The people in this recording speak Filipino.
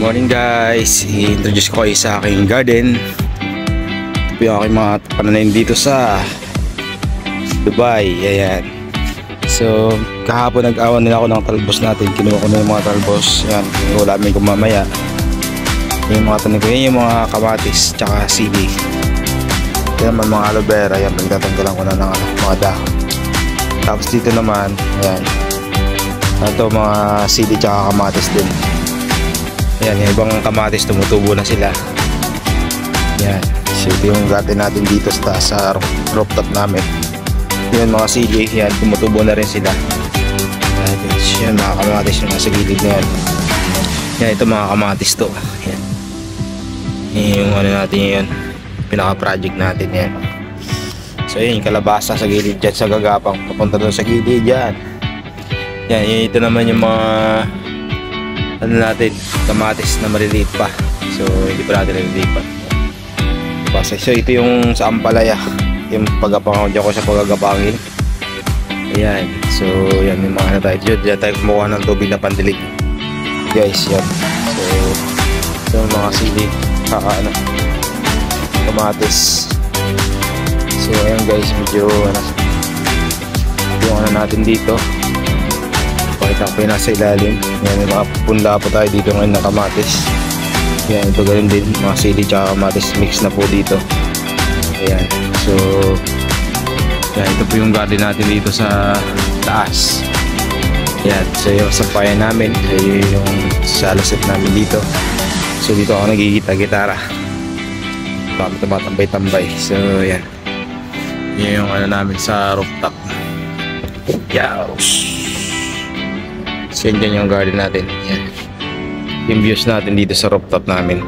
Morning guys, i-introduce ko kayo sa aking garden. Ito po yung aking mga pananim dito sa Dubai. Ayan. So kahapon nag-awan nila ako ng talbos natin. Kinuha ko na yung mga talbos. Ayan, ulamin ko mamaya. Yung mga tanim ko, yan yung mga kamatis tsaka sili. Yan naman mga aloe vera. Ayan, pagtatanggalan ko na ng mga dahon. Tapos dito naman, ayan, ito mga sili tsaka kamatis din. Yan, yung ibang kamatis tumutubo na sila. Yan, so ito yung garden natin dito sa rooftop namin. Yan mga sili, yan, tumutubo na rin sila. Yan, mga kamatis yung nasa gilid na yan. Yan, ito mga kamatis to. Yan, yung ano natin yun, pinaka-project natin yan. So yan, yung kalabasa sa gilid dyan sa gagapang, papunta doon sa gilid dyan. Yan, ito naman yung mga ano natin, kamatis na maliliit pa. So hindi pa natin nalilipat. So ito yung sa ampalaya, yung paggapangan ko sa pagagapangin. Ayan, so yan yung mga ano tayo dyan tayo kumuha ng tubig na pandilig guys. Yan, so mga sili ano, kamatis. So ayan guys, medyo ano, yung ano natin dito, pakita ko yung nasa ilalim. Yan, may mga punla po tayo dito ngayon na kamatis. Yan, ito ganun din, mga sili tsaka kamatis mix na po dito. Ayan, so yan, ito po yung garden natin dito sa taas. Yan, so yung sampayan namin, so yung salasip namin dito. So dito ako nagigita-gitara, tumatambay-tambay. So yan, yun yung ano namin sa rooftop. Yaos. So yan yung garden natin. Yan, yung views natin dito sa rooftop namin.